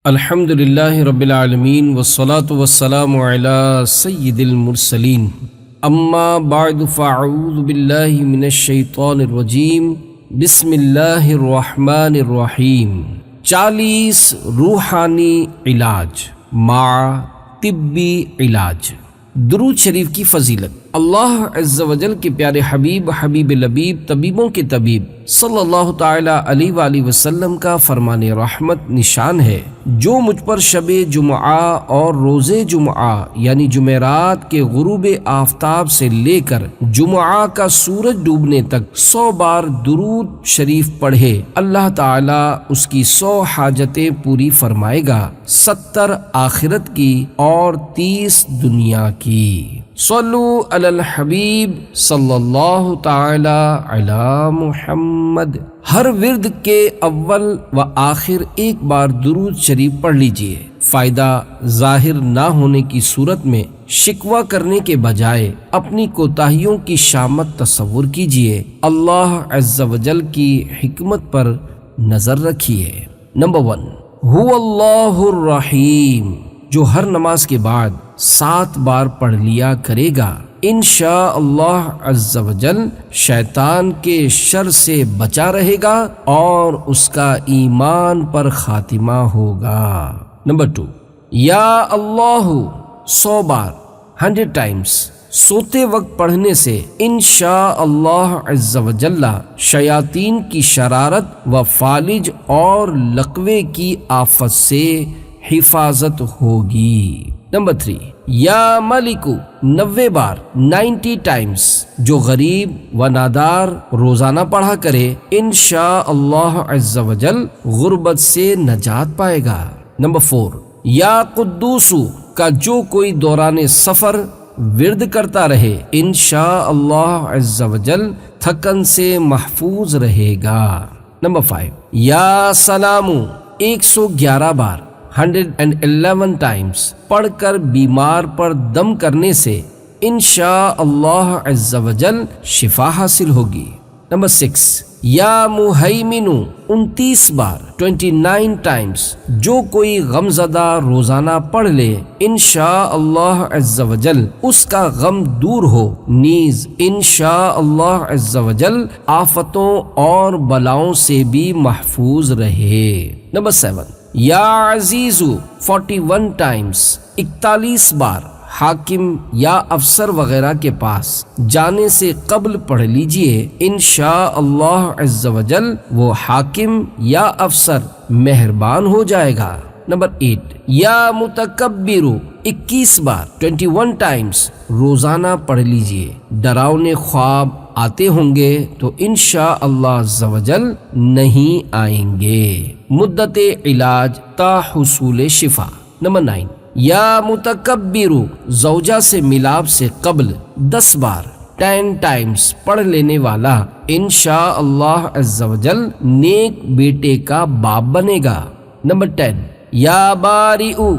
الحمد للہ رب العالمین والصلاة والسلام علی سید المرسلین اما بعد فاعوذ باللہ من الشیطان الرجیم بسم اللہ الرحمن الرحیم 40 روحانی علاج مع طبی علاج۔ درود شریف کی فضیلت۔ اللہ عز و جل کے پیارے حبیب لبیب طبیبوں کے طبیب صلی اللہ تعالی علیہ وآلہ وسلم کا فرمان رحمت نشان ہے، جو مجھ پر شب جمعہ اور روز جمعہ یعنی جمعرات کے غروب آفتاب سے لے کر جمعہ کا سورج ڈوبنے تک 100 بار درود شریف پڑھے، اللہ تعالی اس کی 100 حاجتیں پوری فرمائے گا، 70 آخرت کی اور 30 دنیا کی۔ صلو علی الحبیب صلی اللہ تعالی علی محمد۔ ہر ورد کے اول و آخر ایک بار درود شریف پڑھ لیجئے۔ فائدہ ظاہر نہ ہونے کی صورت میں شکوہ کرنے کے بجائے اپنی کوتاہیوں کی شامت تصور کیجئے، اللہ عز و جل کی حکمت پر نظر رکھیے۔ نمبر 1، هو اللہ الرحیم، جو ہر نماز کے بعد 7 بار پڑھ لیا کرے گا، انشاءاللہ عز و جل شیطان کے شر سے بچا رہے گا اور اس کا ایمان پر خاتمہ ہوگا۔ نمبر 2، یا اللہ 100 بار 100 ٹائمز سوتے وقت پڑھنے سے انشاءاللہ عز و جل شیاطین کی شرارت و فالج اور لقوے کی آفت سے حفاظت ہوگی۔ نمبر 3، یا ملکو 90 بار 90 ٹائمز جو غریب و نادار روزانہ پڑھا کرے، انشاءاللہ عز و جل غربت سے نجات پائے گا۔ نمبر 4، یا قدوسو کا جو کوئی دوران سفر ورد کرتا رہے، انشاءاللہ عز و جل تھکن سے محفوظ رہے گا۔ نمبر 5، یا سلامو 111 بار 111 ٹائمز پڑھ کر بیمار پر دم کرنے سے انشاءاللہ عز و جل شفا حاصل ہوگی۔ نمبر 6، یا مہیمنو 29 بار 29 ٹائمز جو کوئی غم زدہ روزانہ پڑھ لے، انشاءاللہ عز و جل اس کا غم دور ہو، نیز انشاءاللہ عز و جل آفتوں اور بلاؤں سے بھی محفوظ رہے۔ نمبر 7، یا عزیزو 41 ٹائمز 41 بار حاکم یا افسر وغیرہ کے پاس جانے سے قبل پڑھ لیجئے، انشاءاللہ عز و جل وہ حاکم یا افسر مہربان ہو جائے گا۔ نمبر 8، یا متکبرو 21 بار 21 ٹائمز روزانہ پڑھ لیجئے۔ ڈراؤنے خواب آتے ہوں گے تو انشاءاللہ عز و جل نہیں آئیں گے۔ مدت علاج تا حصول شفا۔ نمبر 9، یا متکبرو زوجہ سے ملاب سے قبل 10 بار 10 ٹائمز پڑھ لینے والا انشاءاللہ عز و جل نیک بیٹے کا باپ بنے گا۔ نمبر 10، یا باریئو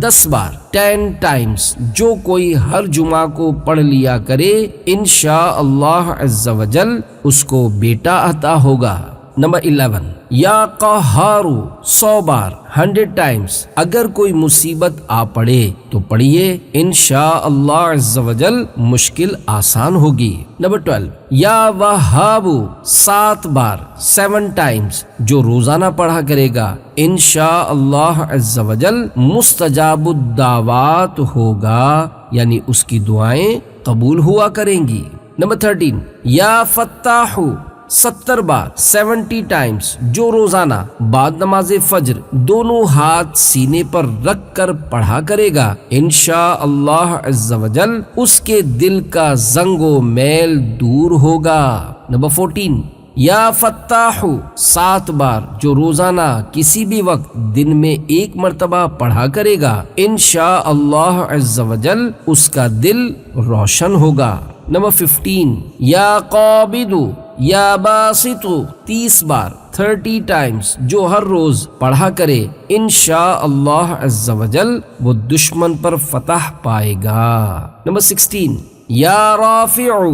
10 بار 10 ٹائمز جو کوئی ہر جمعہ کو پڑھ لیا کرے، انشاءاللہ عز و جل اس کو بیٹا عطا ہوگا۔ نمبر 11، یا قہارو 100 بار 100 ٹائمز اگر کوئی مصیبت آ پڑے تو پڑھیے، انشاءاللہ عز و جل مشکل آسان ہوگی۔ نمبر 12، یا وہابو 7 بار 7 ٹائمز جو روزانہ پڑھا کرے گا، انشاءاللہ عز و جل مستجاب الدعوات ہوگا، یعنی اس کی دعائیں قبول ہوا کریں گی۔ نمبر 13، یا فتاحو 70 بار 70 ٹائمز جو روزانہ بعد نماز فجر دونوں ہاتھ سینے پر رکھ کر پڑھا کرے گا، انشاءاللہ عز و جل اس کے دل کا زنگ و میل دور ہوگا۔ نمبر 14، یا فتاحو 7 بار جو روزانہ کسی بھی وقت دن میں 1 مرتبہ پڑھا کرے گا، انشاءاللہ عز و جل اس کا دل روشن ہوگا۔ نمبر 15، یا قابضو یا باسطو 30 بار 30 ٹائمز جو ہر روز پڑھا کرے، انشاءاللہ عز و جل وہ دشمن پر فتح پائے گا۔ نمبر 16، یا رافعو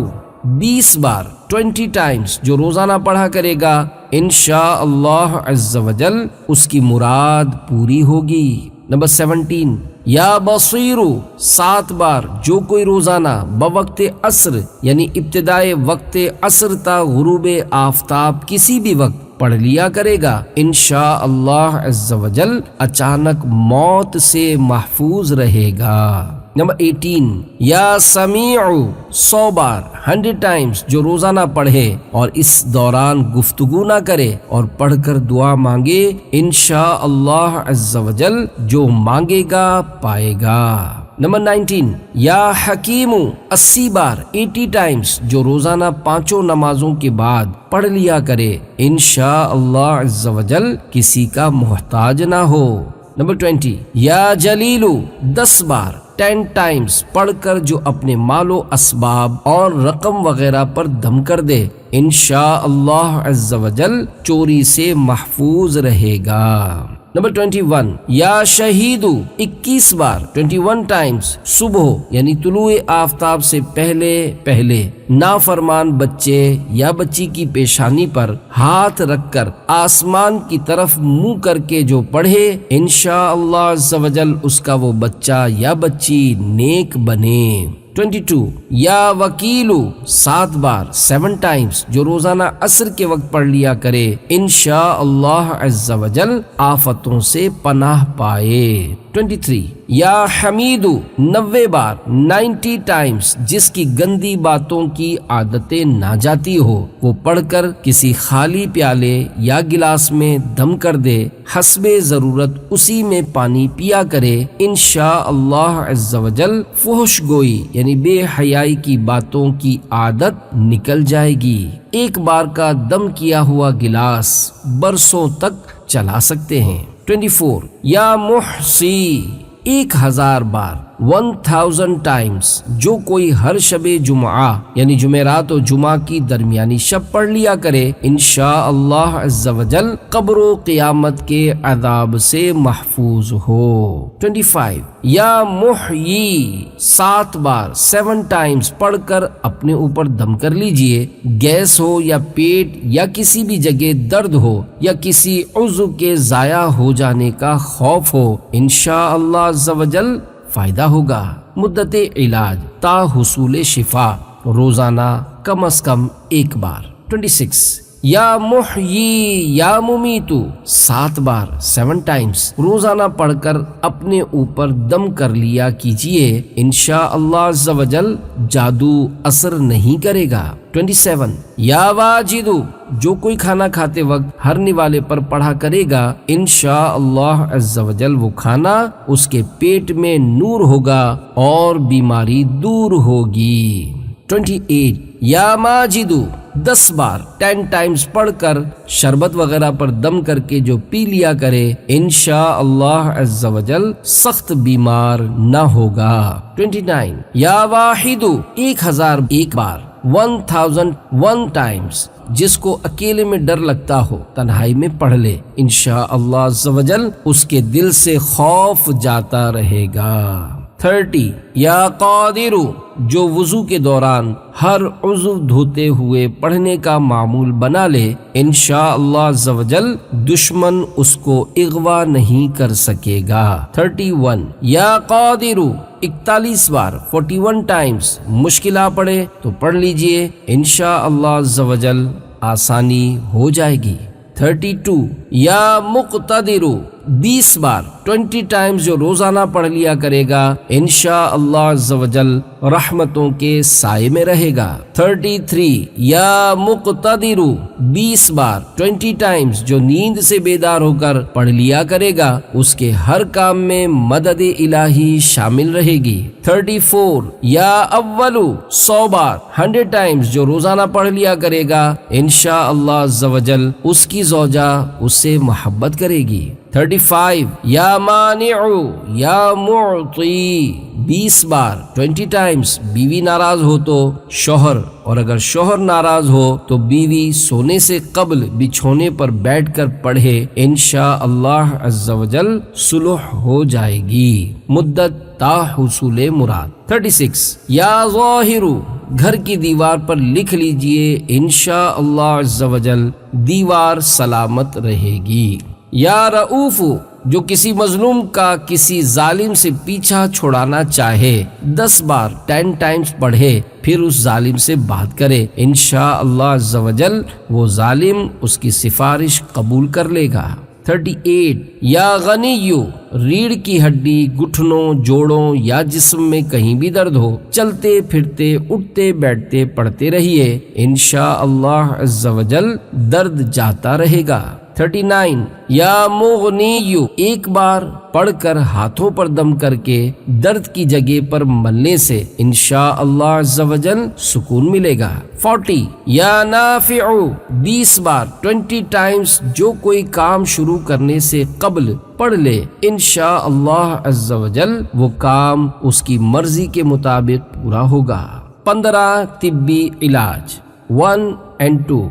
20 بار 20 ٹائمز جو روزانہ پڑھا کرے گا انشاءاللہ عز و جل اس کی مراد پوری ہوگی۔ نمبر 17 یا بصیرو 7 بار جو کوئی روزانہ بوقت عصر یعنی ابتدائے وقت عصر تا غروب آفتاب کسی بھی وقت پڑھ لیا کرے گا انشاءاللہ عز و جل اچانک موت سے محفوظ رہے گا۔ نمبر 18 یا سمیع 100 بار 100 ٹائمز جو روزانہ پڑھے اور اس دوران گفتگو نہ کرے اور پڑھ کر دعا مانگے انشاءاللہ عز و جل جو مانگے گا پائے گا۔ نمبر 19 یا حکیم 80 بار 80 ٹائمز جو روزانہ 5 نمازوں کے بعد پڑھ لیا کرے انشاءاللہ عز و جل کسی کا محتاج نہ ہو۔ نمبر 20 یا جلیل 10 بار 10 ٹائمز پڑھ کر جو اپنے مال و اسباب اور رقم وغیرہ پر دم کر دے انشاءاللہ عز و جل چوری سے محفوظ رہے گا۔ نمبر 21 یا شہید 21 بار 21 ٹائمز صبح یعنی طلوع آفتاب سے پہلے نافرمان بچے یا بچی کی پیشانی پر ہاتھ رکھ کر آسمان کی طرف منہ کر کے جو پڑھے انشاءاللہ عز و جل اس کا وہ بچہ یا بچی نیک بنے۔ 22 یا وکیل 7 بار 7 ٹائمز جو روزانہ عصر کے وقت پڑھ لیا کرے انشاءاللہ عز و جل آفتوں سے پناہ پائے۔ 23 یا حمید 90 بار 90 ٹائمز جس کی گندی باتوں کی عادتیں نہ جاتی ہو وہ پڑھ کر کسی خالی پیالے یا گلاس میں دم کر دے حسب ضرورت اسی میں پانی پیا کرے انشاءاللہ عز و جل فحش گوئی یعنی بے حیائی کی باتوں کی عادت نکل جائے گی۔ ایک بار کا دم کیا ہوا گلاس برسوں تک چلا سکتے ہیں۔ 24 یا محصی 1000 بار 1000 ٹائمز جو کوئی ہر شب جمعہ یعنی جمعرات و جمعہ کی درمیانی شب پڑھ لیا کرے انشاءاللہ عز و جل قبر و قیامت کے عذاب سے محفوظ ہو۔ 25 یا محیی 7 بار 7 ٹائمز پڑھ کر اپنے اوپر دم کر لیجئے، گیس ہو یا پیٹ یا کسی بھی جگہ درد ہو یا کسی عضو کے ضائع ہو جانے کا خوف ہو انشاءاللہ عز و جل فائدہ ہوگا۔ مدت علاج تا حصول شفا روزانہ کم از کم 1 بار۔ 26 یا محیی یا ممیتو 7 بار 7 ٹائمز روزانہ پڑھ کر اپنے اوپر دم کر لیا کیجئے انشاءاللہ عز و جل جادو اثر نہیں کرے گا۔ 27 یا واجدو جو کوئی کھانا کھاتے وقت ہر نوالے پر پڑھا کرے گا انشاءاللہ عز و جل وہ کھانا اس کے پیٹ میں نور ہوگا اور بیماری دور ہوگی۔ 28 یا ماجدو 10 بار 10 ٹائمز پڑھ کر شربت وغیرہ پر دم کر کے جو پی لیا کرے انشاءاللہ عز و جل سخت بیمار نہ ہوگا۔ 29 یا واحدو 1001 بار 1001 ٹائمز جس کو اکیلے میں ڈر لگتا ہو تنہائی میں پڑھ لے انشاءاللہ عز و جل اس کے دل سے خوف جاتا رہے گا۔ 30 یا قادر جو وضو کے دوران ہر عضو دھوتے ہوئے پڑھنے کا معمول بنا لے انشاءاللہ عز و جل دشمن اس کو اغوا نہیں کر سکے گا۔ 31 یا قادر 41 بار 41 ٹائمز مشکل آ پڑے تو پڑھ لیجئے انشاءاللہ عز و جل آسانی ہو جائے گی۔ 32 یا مقتدر 20 بار 20 ٹائمز جو روزانہ پڑھ لیا کرے گا انشاءاللہ عز و جل رحمتوں کے سائے میں رہے گا۔ 33 یا مقتدر 20 بار 20 ٹائمز جو نیند سے بیدار ہو کر پڑھ لیا کرے گا اس کے ہر کام میں مدد الہی شامل رہے گی۔ 34 یا اول 100 بار 100 ٹائمز جو روزانہ پڑھ لیا کرے گا انشاءاللہ عز و جل اس کی زوجہ اس سے محبت کرے گی۔ 35 یا مانع یا معطی 20 بار 20 ٹائمز بیوی ناراض ہو تو شوہر اور اگر شوہر ناراض ہو تو بیوی سونے سے قبل بچھونے پر بیٹھ کر پڑھے انشاءاللہ عز و جل صلح ہو جائے گی۔ مدت تا حصول مراد۔ 36 یا ظاہر گھر کی دیوار پر لکھ لیجئے، انشاءاللہ عز و جل دیوار سلامت رہے گی۔ یا رؤوف، جو کسی مظلوم کا کسی ظالم سے پیچھا چھڑانا چاہے 10 بار 10 ٹائمز پڑھے، پھر اس ظالم سے بات کرے، انشاءاللہ عز و جل وہ ظالم اس کی سفارش قبول کر لے گا۔ 38 یا غنیو، ریڑھ کی ہڈی، گھٹنوں، جوڑوں یا جسم میں کہیں بھی درد ہو، چلتے پھرتے اٹھتے بیٹھتے پڑھتے رہیے، انشاءاللہ عز و جل درد جاتا رہے گا۔ 39 یا مغنیو، ایک بار پڑھ کر ہاتھوں پر دم کر کے درد کی جگہ پر ملنے سے انشاءاللہ عز و جل سکون ملے گا۔ 40 یا نافعو، 20 بار 20 ٹائمز جو کوئی کام شروع کرنے سے قبل پڑھ لے، انشاءاللہ عز و جل وہ کام اس کی مرضی کے مطابق پورا ہوگا۔ 15 طبی علاج 1 and 2،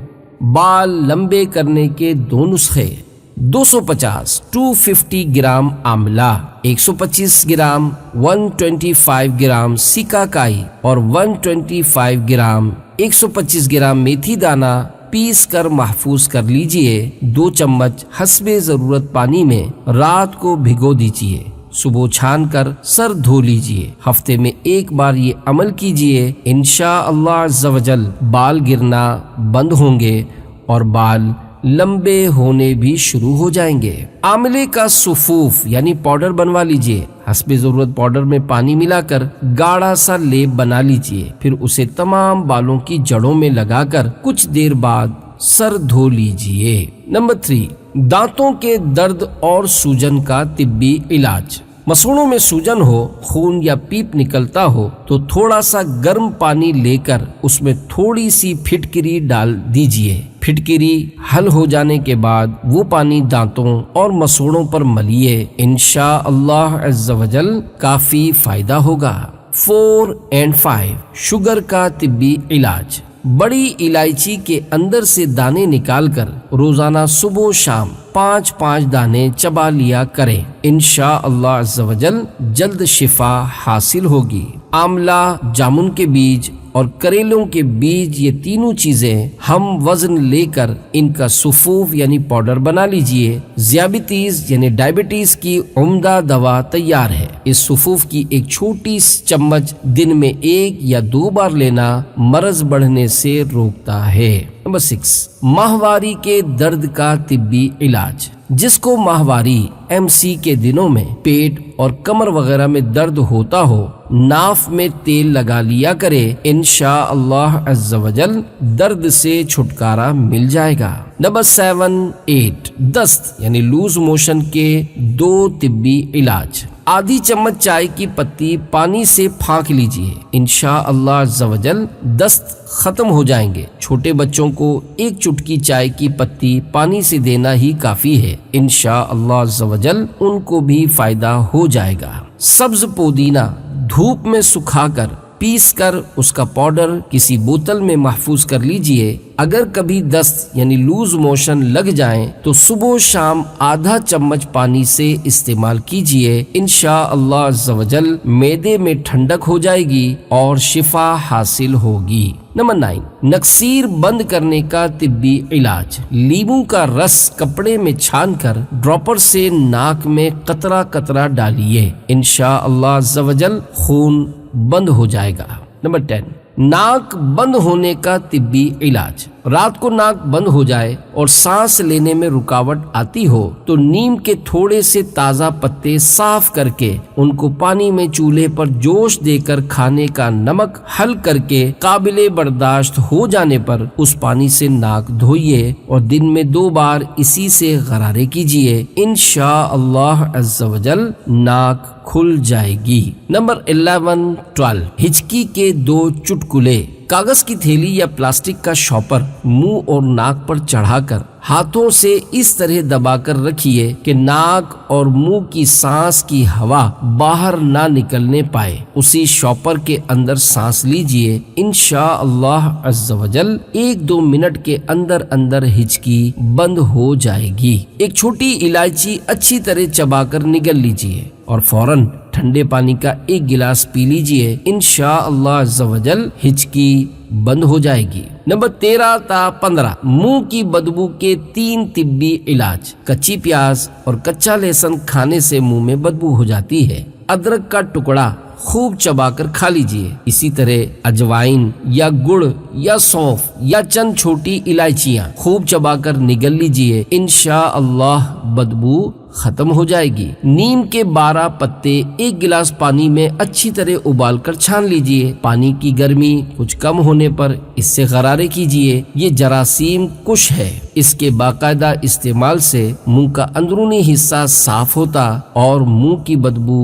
بال لمبے کرنے کے 2 نسخے۔ 250 گرام آملہ، 125 گرام 125 گرام سیکاکائی اور 125 گرام 125 گرام میتھی دانہ پیس کر محفوظ کر لیجئے۔ 2 چمچ حسب ضرورت پانی میں رات کو بھگو دیجئے، صبح چھان کر سر دھو لیجئے۔ ہفتے میں 1 بار یہ عمل کیجئے، انشاءاللہ عز و جل بال گرنا بند ہوں گے اور بال لمبے ہونے بھی شروع ہو جائیں گے۔ آملے کا سفوف یعنی پاؤڈر بنوا لیجئے، حسب ضرورت پاؤڈر میں پانی ملا کر گاڑھا سا لیپ بنا لیجئے، پھر اسے تمام بالوں کی جڑوں میں لگا کر کچھ دیر بعد سر دھو لیجئے۔ نمبر 3، دانتوں کے درد اور سوجن کا طبی علاج۔ مسوڑوں میں سوجن ہو، خون یا پیپ نکلتا ہو تو تھوڑا سا گرم پانی لے کر اس میں تھوڑی سی پھٹکری ڈال دیجئے۔ پھٹکری حل ہو جانے کے بعد وہ پانی دانتوں اور مسوڑوں پر ملیے، انشاءاللہ عز و جل کافی فائدہ ہوگا۔ 4 and 5، شوگر کا طبی علاج۔ بڑی الائچی کے اندر سے دانے نکال کر روزانہ صبح و شام 5 دانے چبا لیا کریں، انشاءاللہ عز و جل جلد شفا حاصل ہوگی۔ آملہ، جامن کے بیج اور کریلوں کے بیج، یہ تینوں چیزیں ہم وزن لے کر ان کا سفوف یعنی پاؤڈر بنا لیجئے۔ ذیابیطیز یعنی ڈائبٹیز کی عمدہ دوا تیار ہے۔ اس سفوف کی ایک چھوٹی چمچ دن میں 1 یا 2 بار لینا مرض بڑھنے سے روکتا ہے۔ نمبر 6، ماہواری کے درد کا طبی علاج۔ جس کو ماہواری MC کے دنوں میں پیٹ اور کمر وغیرہ میں درد ہوتا ہو، ناف میں تیل لگا لیا کرے، انشاءاللہ عز و جل درد سے چھٹکارا مل جائے گا۔ نمبر 7، 8، دست یعنی لوز موشن کے 2 طبی علاج۔ آدھی چمچ چائے کی پتی پانی سے پھانک لیجئے، انشاءاللہ عز و جل دست ختم ہو جائیں گے۔ چھوٹے بچوں کو 1 چٹکی چائے کی پتی پانی سے دینا ہی کافی ہے، انشاءاللہ عز و جل ان کو بھی فائدہ ہو جائے گا۔ سبز پودینہ دھوپ میں سکھا کر پیس کر اس کا پاؤڈر کسی بوتل میں محفوظ کر لیجئے۔ اگر کبھی دست یعنی لوز موشن لگ جائیں تو صبح و شام آدھا چمچ پانی سے استعمال کیجئے، انشاءاللہ عز و جل معدے میں ٹھنڈک ہو جائے گی اور شفا حاصل ہوگی۔ نمبر 9، نکسیر بند کرنے کا طبی علاج۔ لیموں کا رس کپڑے میں چھان کر ڈراپر سے ناک میں قطرہ قطرہ ڈالیے، انشاءاللہ عز و جل خون بند ہو جائے گا۔ نمبر 10، ناک بند ہونے کا طبی علاج۔ رات کو ناک بند ہو جائے اور سانس لینے میں رکاوٹ آتی ہو تو نیم کے تھوڑے سے تازہ پتے صاف کر کے ان کو پانی میں چولہے پر جوش دے کر کھانے کا نمک حل کر کے قابل برداشت ہو جانے پر اس پانی سے ناک دھوئیے اور دن میں 2 بار اسی سے غرارے کیجئے، انشاءاللہ عز و جل ناک کھل جائے گی۔ نمبر 11، 12، ہچکی کے 2 چٹکلے۔ کاغذ کی تھیلی یا پلاسٹک کا شاپر منہ اور ناک پر چڑھا کر ہاتھوں سے اس طرح دبا کر رکھیے کہ ناک اور منہ کی سانس کی ہوا باہر نہ نکلنے پائے۔ اسی شاپر کے اندر سانس لیجئے، انشاءاللہ عز و جل 1-2 منٹ کے اندر اندر ہچکی بند ہو جائے گی۔ ایک چھوٹی الائچی اچھی طرح چبا کر نگل لیجئے اور فوراً ٹھنڈے پانی کا 1 گلاس پی لیجئے، انشاءاللہ عز و جل ہچکی بند ہو جائے گی۔ نمبر 13 تا 15 منہ کی بدبو کے 3 طبی علاج۔ کچی پیاز اور کچا لہسن کھانے سے منہ میں بدبو ہو جاتی ہے۔ ادرک کا ٹکڑا خوب چبا کر کھا لیجئے۔ اسی طرح اجوائن یا گڑ یا سونف یا چند چھوٹی الائچیاں خوب چبا کر نگل لیجئے، انشاءاللہ بدبو ختم ہو جائے گی۔ نیم کے 12 پتے 1 گلاس پانی میں اچھی طرح ابال کر چھان لیجئے۔ پانی کی گرمی کچھ کم ہونے پر اس سے غرارے کیجئے۔ یہ جراثیم کش ہے، اس کے باقاعدہ استعمال سے منہ کا اندرونی حصہ صاف ہوتا اور منہ کی بدبو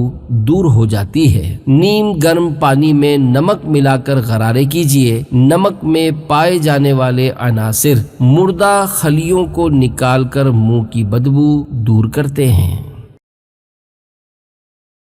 دور ہو جاتی ہے۔ نیم گرم پانی میں نمک ملا کر غرارے کیجئے۔ نمک میں پائے جانے والے عناصر مردہ خلیوں کو نکال کر منہ کی بدبو دور کرتے ہیں۔